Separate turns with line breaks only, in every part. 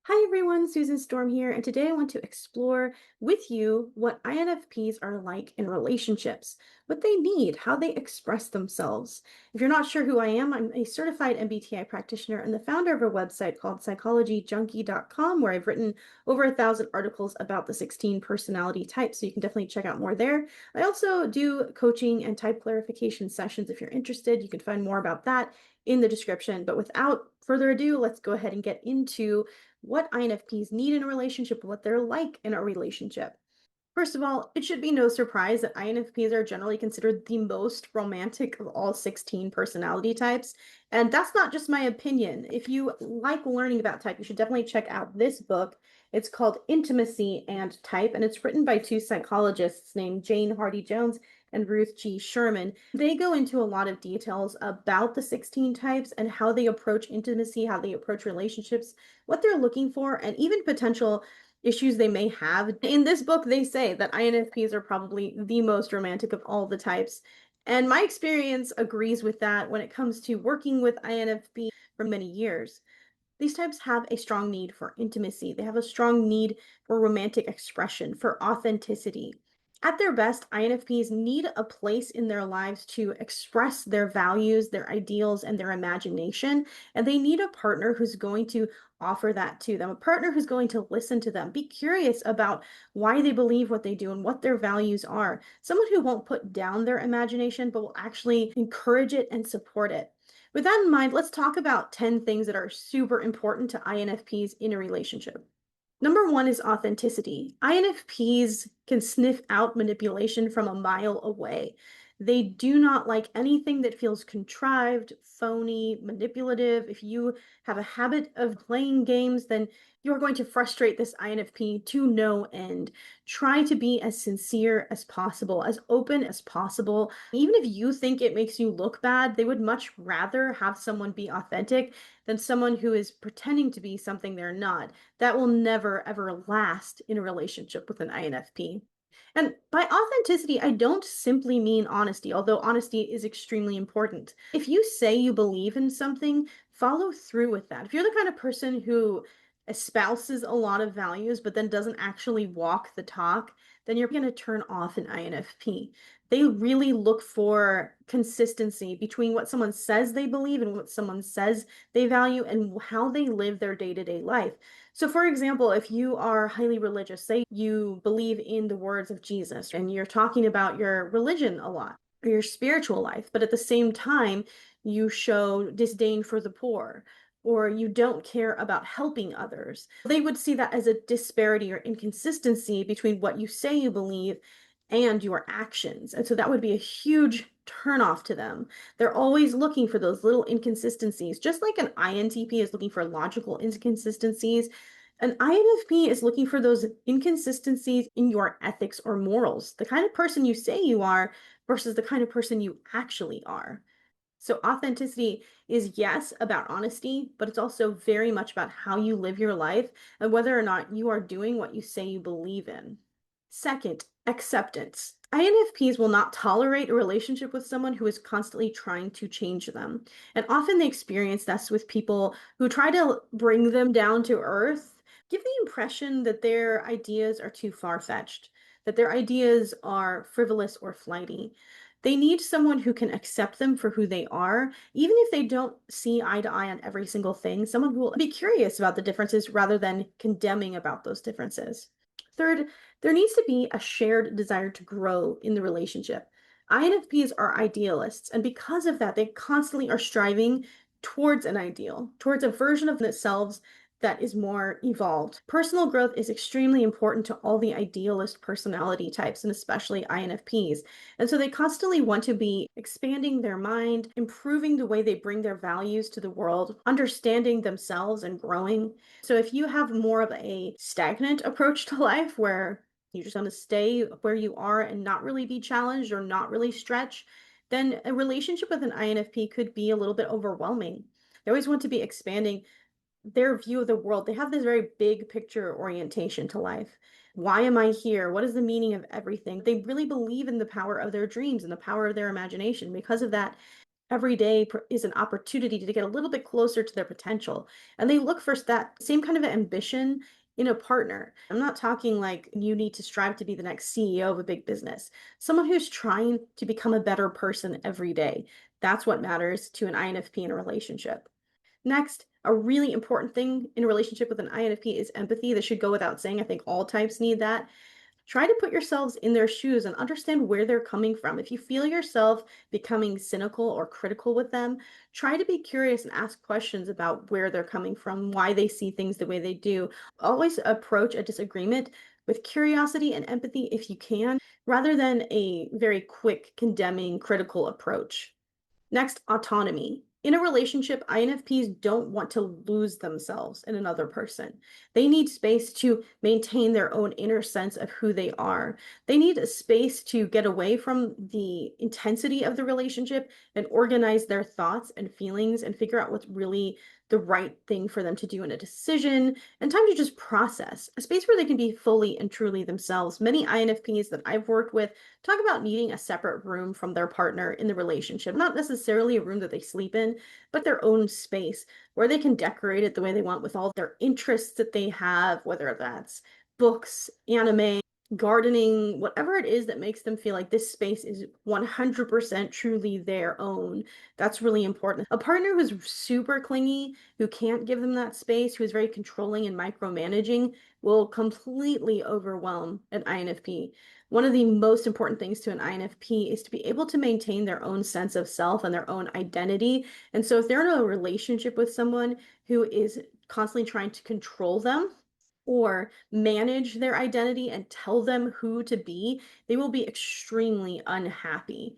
Hi everyone, Susan Storm here, and today I want to explore with you what INFPs are like in relationships, what they need, how they express themselves. If you're not sure who I am, I'm a certified MBTI practitioner and the founder of a website called psychologyjunkie.com, where I've written over 1,000 articles about the 16 personality types, so you can definitely check out more there. I also do coaching and type clarification sessions if you're interested. You can find more about that in the description. But without further ado, let's go ahead and get into what INFPs need in a relationship, what they're like in a relationship. First of all, it should be no surprise that INFPs are generally considered the most romantic of all 16 personality types. And that's not just my opinion. If you like learning about type, you should definitely check out this book. It's called Intimacy and Type, and it's written by two psychologists named Jane Hardy Jones and Ruth G. Sherman. They go into a lot of details about the 16 types and how they approach intimacy, how they approach relationships, what they're looking for, and even potential issues they may have. In this book, they say that INFPs are probably the most romantic of all the types. And my experience agrees with that when it comes to working with INFP for many years. These types have a strong need for intimacy. They have a strong need for romantic expression, for authenticity. At their best, INFPs need a place in their lives to express their values, their ideals, and their imagination. And they need a partner who's going to offer that to them, a partner who's going to listen to them, be curious about why they believe what they do and what their values are. Someone who won't put down their imagination, but will actually encourage it and support it. With that in mind, let's talk about 10 things that are super important to INFPs in a relationship. Number one is authenticity. INFPs can sniff out manipulation from a mile away. They do not like anything that feels contrived, phony, manipulative. If you have a habit of playing games, then you're going to frustrate this INFP to no end. Try to be as sincere as possible, as open as possible. Even if you think it makes you look bad, they would much rather have someone be authentic than someone who is pretending to be something they're not. That will never, ever last in a relationship with an INFP. And by authenticity, I don't simply mean honesty, although honesty is extremely important. If you say you believe in something, follow through with that. If you're the kind of person who espouses a lot of values but then doesn't actually walk the talk, then you're going to turn off an INFP. They really look for consistency between what someone says they believe and what someone says they value and how they live their day-to-day life. So, for example, if you are highly religious, say you believe in the words of Jesus and you're talking about your religion a lot or your spiritual life, but at the same time, you show disdain for the poor or you don't care about helping others, they would see that as a disparity or inconsistency between what you say you believe and your actions. And so that would be a huge turnoff to them. They're always looking for those little inconsistencies, just like an INTP is looking for logical inconsistencies. An INFP is looking for those inconsistencies in your ethics or morals, the kind of person you say you are versus the kind of person you actually are. So authenticity is, yes, about honesty, but it's also very much about how you live your life and whether or not you are doing what you say you believe in. Second, acceptance. INFPs will not tolerate a relationship with someone who is constantly trying to change them. And often they experience this with people who try to bring them down to earth, give the impression that their ideas are too far-fetched, that their ideas are frivolous or flighty. They need someone who can accept them for who they are, even if they don't see eye to eye on every single thing, someone who will be curious about the differences rather than condemning about those differences. Third, there needs to be a shared desire to grow in the relationship. INFPs are idealists, and because of that, they constantly are striving towards an ideal, towards a version of themselves that is more evolved. Personal growth is extremely important to all the idealist personality types, and especially INFPs. And so they constantly want to be expanding their mind, improving the way they bring their values to the world, understanding themselves and growing. So if you have more of a stagnant approach to life where you just want to stay where you are and not really be challenged or not really stretch, then a relationship with an INFP could be a little bit overwhelming. They always want to be expanding their view of the world. They have this very big picture orientation to life. Why am I here? What is the meaning of everything? They really believe in the power of their dreams and the power of their imagination. Because of that, Every day is an opportunity to get a little bit closer to their potential. And they look for that same kind of ambition in a partner. I'm not talking like you need to strive to be the next CEO of a big business. Someone who's trying to become a better person every day. That's what matters to an INFP in a relationship. Next, a really important thing in a relationship with an INFP is empathy. This should go without saying. I think all types need that. Try to put yourselves in their shoes and understand where they're coming from. If you feel yourself becoming cynical or critical with them, try to be curious and ask questions about where they're coming from, why they see things the way they do. Always approach a disagreement with curiosity and empathy if you can, rather than a very quick, condemning, critical approach. Next, autonomy. In a relationship, INFPs don't want to lose themselves in another person. They need space to maintain their own inner sense of who they are. They need a space to get away from the intensity of the relationship and organize their thoughts and feelings and figure out what's really the right thing for them to do in a decision, and time to just process. A space where they can be fully and truly themselves. Many INFPs that I've worked with talk about needing a separate room from their partner in the relationship, not necessarily a room that they sleep in, but their own space where they can decorate it the way they want with all their interests that they have, whether that's books, anime, gardening, whatever it is that makes them feel like this space is 100% truly their own. That's really important. A partner who's super clingy, who can't give them that space, who is very controlling and micromanaging, will completely overwhelm an INFP. One of the most important things to an INFP is to be able to maintain their own sense of self and their own identity. And so if they're in a relationship with someone who is constantly trying to control them or manage their identity and tell them who to be, they will be extremely unhappy.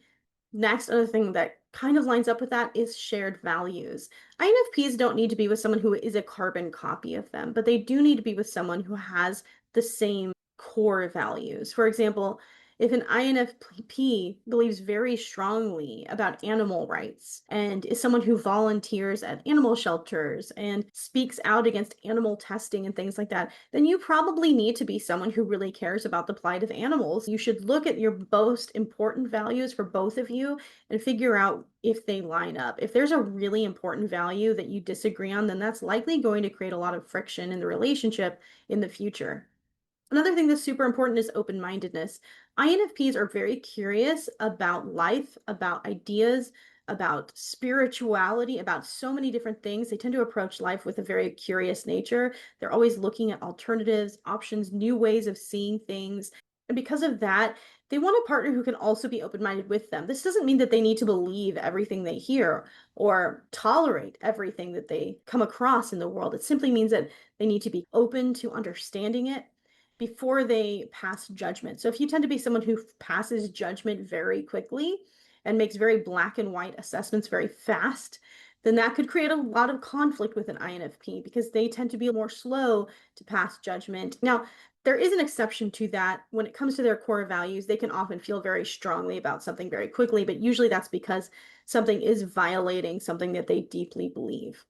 Next, other thing that kind of lines up with that is shared values. INFPs don't need to be with someone who is a carbon copy of them, but they do need to be with someone who has the same core values. For example, if an INFP believes very strongly about animal rights and is someone who volunteers at animal shelters and speaks out against animal testing and things like that, then you probably need to be someone who really cares about the plight of animals. You should look at your most important values for both of you and figure out if they line up. If there's a really important value that you disagree on, then that's likely going to create a lot of friction in the relationship in the future. Another thing that's super important is open-mindedness. INFPs are very curious about life, about ideas, about spirituality, about so many different things. They tend to approach life with a very curious nature. They're always looking at alternatives, options, new ways of seeing things. And because of that, they want a partner who can also be open-minded with them. This doesn't mean that they need to believe everything they hear or tolerate everything that they come across in the world. It simply means that they need to be open to understanding it before they pass judgment. So if you tend to be someone who passes judgment very quickly and makes very black and white assessments very fast, then that could create a lot of conflict with an INFP because they tend to be more slow to pass judgment. Now, there is an exception to that. When it comes to their core values, they can often feel very strongly about something very quickly, but usually that's because something is violating something that they deeply believe.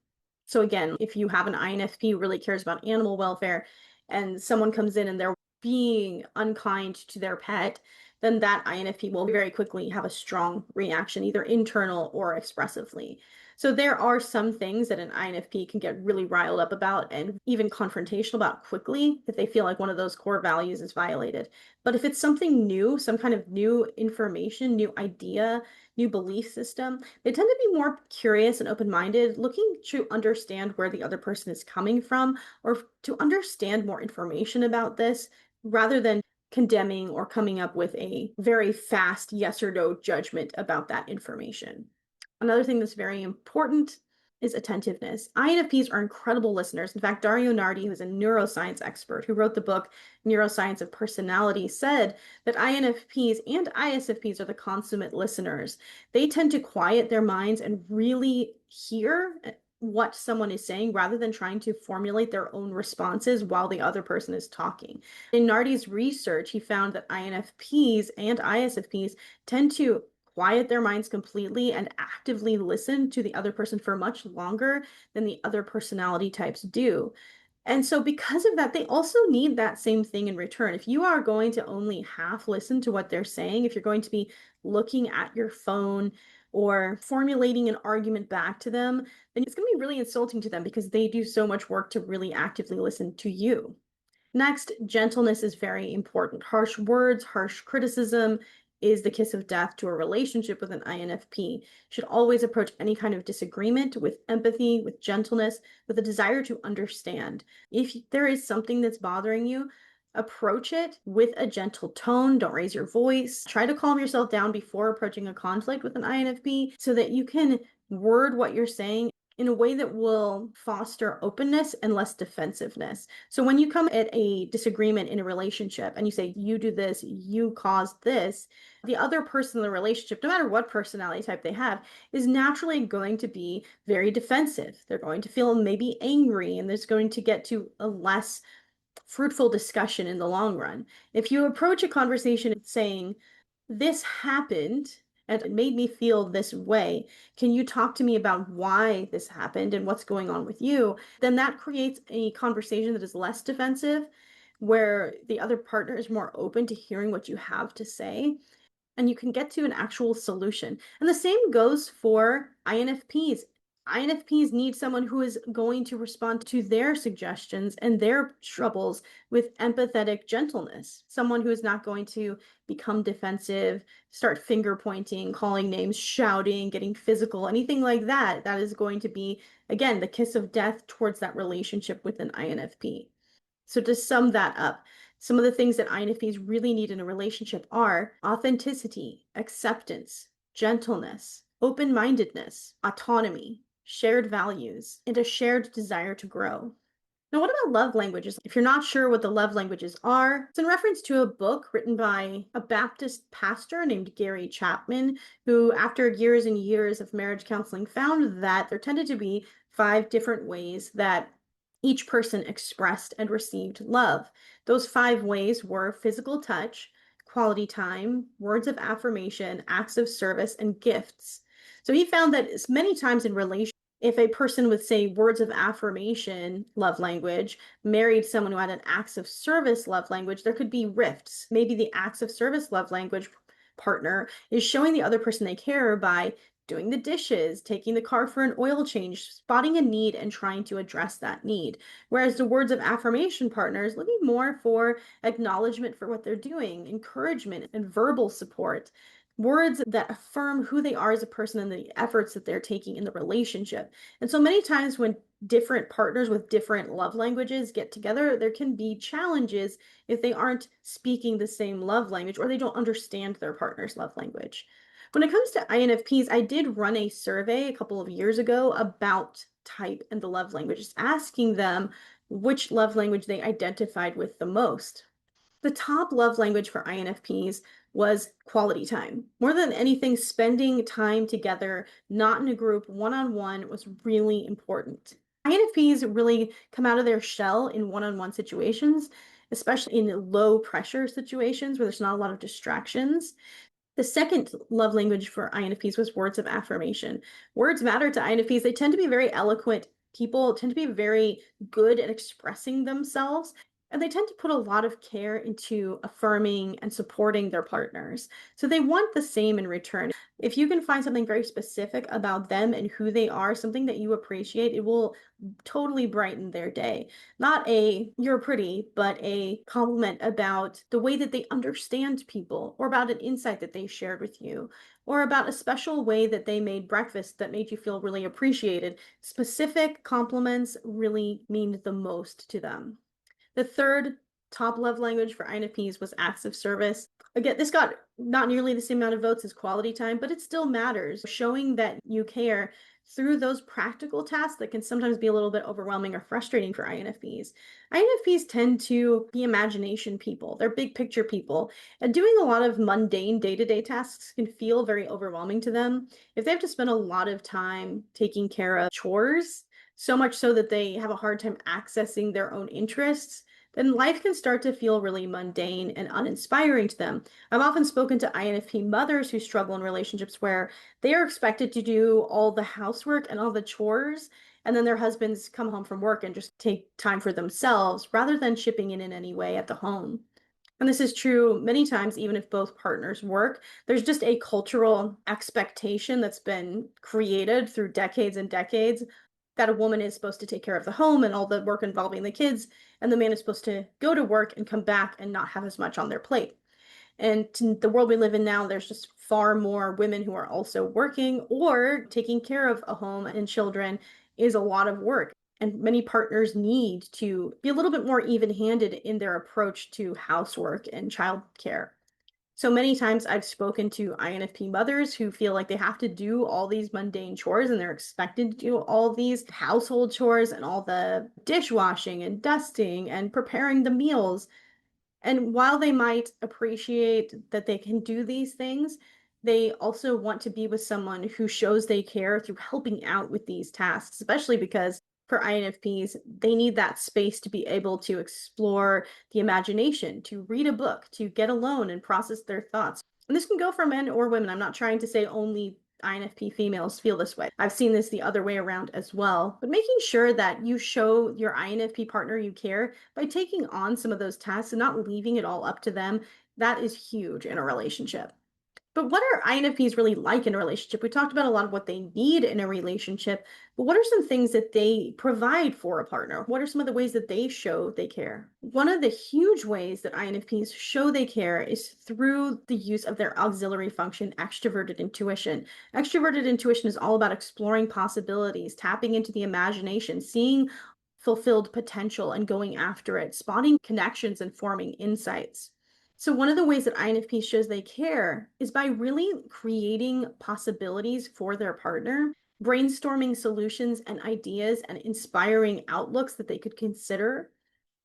So again, if you have an INFP who really cares about animal welfare and someone comes in and they're being unkind to their pet, then that INFP will very quickly have a strong reaction, either internal or expressively. So there are some things that an INFP can get really riled up about and even confrontational about quickly if they feel like one of those core values is violated. But if it's something new, some kind of new information, new idea, new belief system, they tend to be more curious and open-minded, looking to understand where the other person is coming from or to understand more information about this rather than condemning or coming up with a very fast yes or no judgment about that information. Another thing that's very important is attentiveness. INFPs are incredible listeners. In fact, Dario Nardi, who's a neuroscience expert who wrote the book Neuroscience of Personality, said that INFPs and ISFPs are the consummate listeners. They tend to quiet their minds and really hear what someone is saying rather than trying to formulate their own responses while the other person is talking. In Nardi's research, he found that INFPs and ISFPs tend to quiet their minds completely and actively listen to the other person for much longer than the other personality types do. And so, because of that, they also need that same thing in return. If you are going to only half listen to what they're saying, if you're going to be looking at your phone or formulating an argument back to them, then it's going to be really insulting to them because they do so much work to really actively listen to you. Next, gentleness is very important. Harsh words, harsh criticism is the kiss of death to a relationship with an INFP. Should always approach any kind of disagreement with empathy, with gentleness, with a desire to understand. If there is something that's bothering you, approach it with a gentle tone. Don't raise your voice. Try to calm yourself down before approaching a conflict with an INFP so that you can word what you're saying in a way that will foster openness and less defensiveness. So when you come at a disagreement in a relationship and you say, you do this, you caused this, the other person in the relationship, no matter what personality type they have, is naturally going to be very defensive. They're going to feel maybe angry, and there's going to get to a less fruitful discussion in the long run. If you approach a conversation saying, this happened and it made me feel this way. Can you talk to me about why this happened and what's going on with you? Then that creates a conversation that is less defensive, where the other partner is more open to hearing what you have to say, and you can get to an actual solution. And the same goes for INFPs. INFPs need someone who is going to respond to their suggestions and their troubles with empathetic gentleness. Someone who is not going to become defensive, start finger pointing, calling names, shouting, getting physical, anything like that. That is going to be, again, the kiss of death towards that relationship with an INFP. So to sum that up, some of the things that INFPs really need in a relationship are authenticity, acceptance, gentleness, open-mindedness, autonomy, shared values, and a shared desire to grow. Now, what about love languages? If you're not sure what the love languages are, it's in reference to a book written by a Baptist pastor named Gary Chapman, who, after years and years of marriage counseling, found that there tended to be 5 different ways that each person expressed and received love. Those 5 ways were physical touch, quality time, words of affirmation, acts of service, and gifts. So he found that many times in relationships, if a person with, say, words of affirmation love language married someone who had an acts of service love language, there could be rifts. Maybe the acts of service love language partner is showing the other person they care by doing the dishes, taking the car for an oil change, spotting a need and trying to address that need. Whereas the words of affirmation partner is looking more for acknowledgement for what they're doing, encouragement, and verbal support. Words that affirm who they are as a person and the efforts that they're taking in the relationship. And so many times when different partners with different love languages get together, there can be challenges if they aren't speaking the same love language or they don't understand their partner's love language. When it comes to INFPs, I did run a survey a couple of years ago about type and the love languages, asking them which love language they identified with the most. The top love language for INFPs was quality time. More than anything, spending time together, not in a group, one-on-one, was really important. INFPs really come out of their shell in one-on-one situations, especially in low pressure situations where there's not a lot of distractions. The second love language for INFPs was words of affirmation. Words matter to INFPs. They tend to be very eloquent people, tend to be very good at expressing themselves, and they tend to put a lot of care into affirming and supporting their partners. So they want the same in return. If you can find something very specific about them and who they are, something that you appreciate, it will totally brighten their day. Not a you're pretty, but a compliment about the way that they understand people, or about an insight that they shared with you, or about a special way that they made breakfast that made you feel really appreciated. Specific compliments really mean the most to them. The third top love language for INFPs was acts of service. Again, this got not nearly the same amount of votes as quality time, but it still matters. Showing that you care through those practical tasks that can sometimes be a little bit overwhelming or frustrating for INFPs. INFPs tend to be imagination people. They're big picture people. And doing a lot of mundane day-to-day tasks can feel very overwhelming to them. If they have to spend a lot of time taking care of chores, so much so that they have a hard time accessing their own interests, then life can start to feel really mundane and uninspiring to them. I've often spoken to INFP mothers who struggle in relationships where they are expected to do all the housework and all the chores, and then their husbands come home from work and just take time for themselves rather than chipping in any way at the home. And this is true many times, even if both partners work. There's just a cultural expectation that's been created through decades and decades that a woman is supposed to take care of the home and all the work involving the kids, and the man is supposed to go to work and come back and not have as much on their plate. And to the world we live in now, there's just far more women who are also working, or taking care of a home and children is a lot of work. And many partners need to be a little bit more even-handed in their approach to housework and childcare. So many times I've spoken to INFP mothers who feel like they have to do all these mundane chores and they're expected to do all these household chores and all the dishwashing and dusting and preparing the meals. And while they might appreciate that they can do these things, they also want to be with someone who shows they care through helping out with these tasks, especially because for INFPs, they need that space to be able to explore the imagination, to read a book, to get alone and process their thoughts. And this can go for men or women. I'm not trying to say only INFP females feel this way. I've seen this the other way around as well. But making sure that you show your INFP partner you care by taking on some of those tasks and not leaving it all up to them, that is huge in a relationship. But what are INFPs really like in a relationship? We talked about a lot of what they need in a relationship, but what are some things that they provide for a partner? What are some of the ways that they show they care? One of the huge ways that INFPs show they care is through the use of their auxiliary function, extroverted intuition. Extroverted intuition is all about exploring possibilities, tapping into the imagination, seeing fulfilled potential and going after it, spotting connections and forming insights. So one of the ways that INFP shows they care is by really creating possibilities for their partner, brainstorming solutions and ideas and inspiring outlooks that they could consider.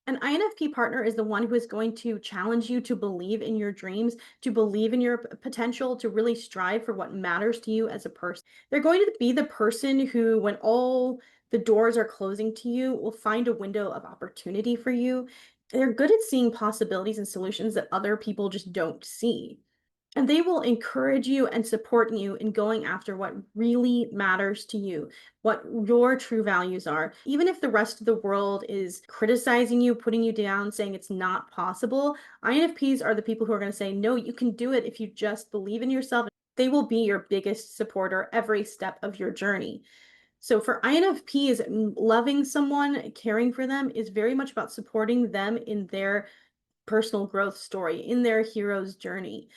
An INFP partner is the one who is going to challenge you to believe in your dreams, to believe in your potential, to really strive for what matters to you as a person. They're going to be the person who, when all the doors are closing to you, will find a window of opportunity for you. They're good at seeing possibilities and solutions that other people just don't see. And they will encourage you and support you in going after what really matters to you, what your true values are. Even if the rest of the world is criticizing you, putting you down, saying it's not possible, INFPs are the people who are going to say, no, you can do it if you just believe in yourself. They will be your biggest supporter every step of your journey. So for INFPs, loving someone, caring for them is very much about supporting them in their personal growth story, in their hero's journey,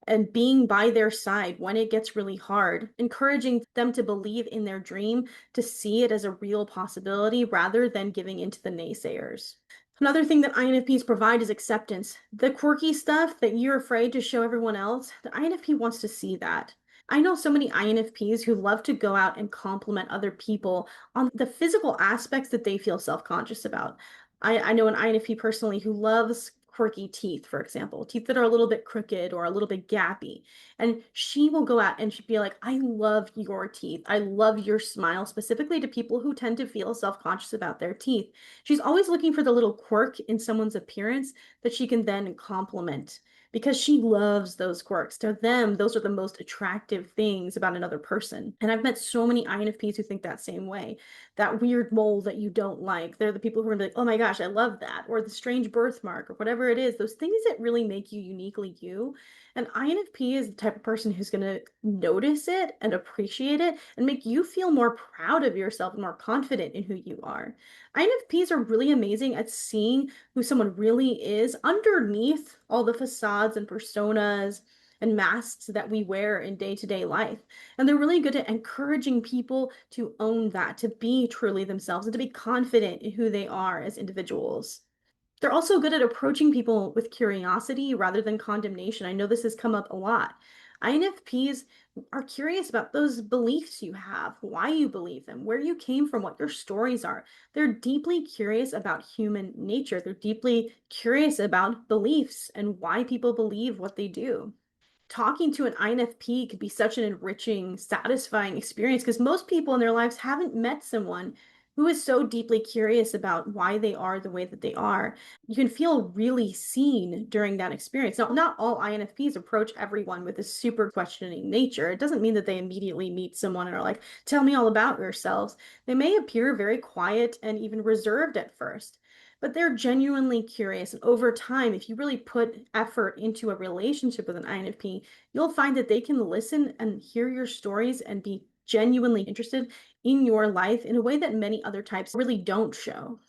and being by their side when it gets really hard, encouraging them to believe in their dream, to see it as a real possibility rather than giving into the naysayers. Another thing that INFPs provide is acceptance. The quirky stuff that you're afraid to show everyone else, the INFP wants to see that. I know so many INFPs who love to go out and compliment other people on the physical aspects that they feel self-conscious about. I know an INFP personally who loves quirky teeth, for example, teeth that are a little bit crooked or a little bit gappy. And she will go out and she'd be like, I love your teeth. I love your smile, specifically to people who tend to feel self-conscious about their teeth. She's always looking for the little quirk in someone's appearance that she can then compliment because she loves those quirks. To them, those are the most attractive things about another person. And I've met so many INFPs who think that same way. That weird mole that you don't like, they're the people who are like, oh my gosh, I love that. Or the strange birthmark or whatever it is, those things that really make you uniquely you. And INFP is the type of person who's going to notice it and appreciate it and make you feel more proud of yourself and more confident in who you are. INFPs are really amazing at seeing who someone really is underneath all the facades and personas and masks that we wear in day-to-day life. And they're really good at encouraging people to own that, to be truly themselves, and to be confident in who they are as individuals. They're also good at approaching people with curiosity rather than condemnation. I know this has come up a lot. INFPs are curious about those beliefs you have, why you believe them, where you came from, what your stories are. They're deeply curious about human nature. They're deeply curious about beliefs and why people believe what they do. Talking to an INFP could be such an enriching, satisfying experience because most people in their lives haven't met someone who is so deeply curious about why they are the way that they are. You can feel really seen during that experience. Now, not all INFPs approach everyone with a super questioning nature. It doesn't mean that they immediately meet someone and are like, tell me all about yourselves. They may appear very quiet and even reserved at first. but they're genuinely curious. And over time, if you really put effort into a relationship with an INFP, you'll find that they can listen and hear your stories and be genuinely interested in your life in a way that many other types really don't show.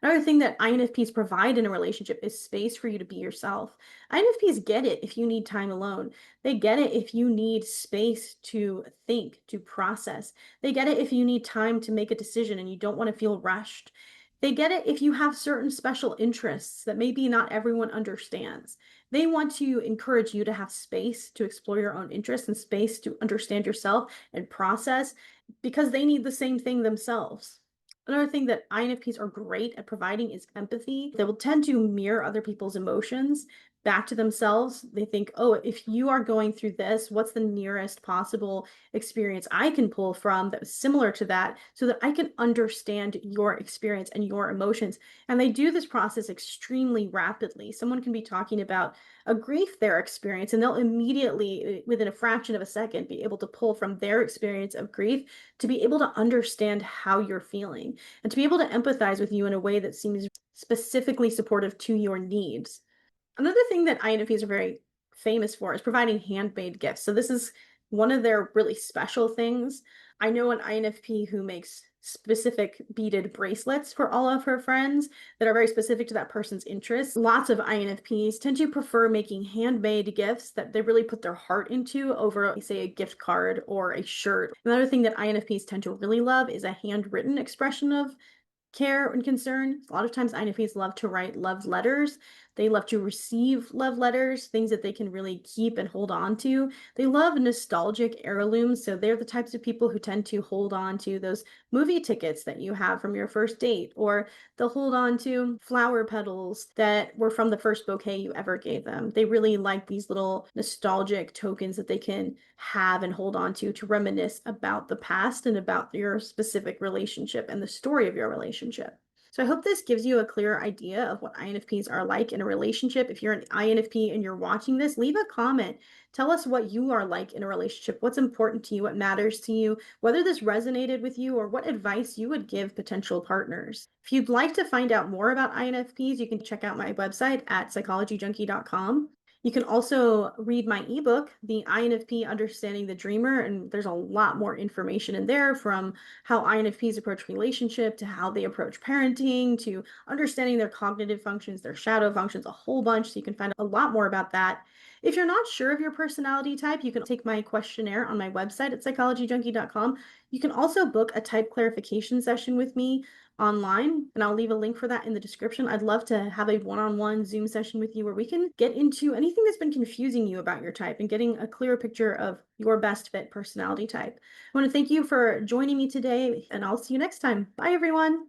Another thing that INFPs provide in a relationship is space for you to be yourself. INFPs get it if you need time alone. They get it if you need space to think, to process. They get it if you need time to make a decision and you don't want to feel rushed. They get it if you have certain special interests that maybe not everyone understands. They want to encourage you to have space to explore your own interests and space to understand yourself and process because they need the same thing themselves. Another thing that INFPs are great at providing is empathy. They will tend to mirror other people's emotions back to themselves. They think, oh, if you are going through this, what's the nearest possible experience I can pull from that was similar to that so that I can understand your experience and your emotions? And they do this process extremely rapidly. Someone can be talking about a grief they're experiencing, and they'll immediately, within a fraction of a second, be able to pull from their experience of grief to be able to understand how you're feeling and to be able to empathize with you in a way that seems specifically supportive to your needs. Another thing that INFPs are very famous for is providing handmade gifts. So this is one of their really special things. I know an INFP who makes specific beaded bracelets for all of her friends that are very specific to that person's interests. Lots of INFPs tend to prefer making handmade gifts that they really put their heart into over, say, a gift card or a shirt. Another thing that INFPs tend to really love is a handwritten expression of care and concern. A lot of times INFPs love to write love letters. They love to receive love letters, things that they can really keep and hold on to. They love nostalgic heirlooms. So they're the types of people who tend to hold on to those movie tickets that you have from your first date, or they'll hold on to flower petals that were from the first bouquet you ever gave them. They really like these little nostalgic tokens that they can have and hold on to reminisce about the past and about your specific relationship and the story of your relationship. So I hope this gives you a clear idea of what INFPs are like in a relationship. If you're an INFP and you're watching this, leave a comment. Tell us what you are like in a relationship, what's important to you, what matters to you, whether this resonated with you, or what advice you would give potential partners. If you'd like to find out more about INFPs, you can check out my website at psychologyjunkie.com. You can also read my ebook, The INFP Understanding the Dreamer, and there's a lot more information in there, from how INFPs approach relationship to how they approach parenting to understanding their cognitive functions, their shadow functions, a whole bunch. So you can find a lot more about that. If you're not sure of your personality type, you can take my questionnaire on my website at psychologyjunkie.com. You can also book a type clarification session with me online, and I'll leave a link for that in the description. I'd love to have a one-on-one Zoom session with you where we can get into anything that's been confusing you about your type and getting a clearer picture of your best fit personality type. I want to thank you for joining me today, and I'll see you next time. Bye, everyone.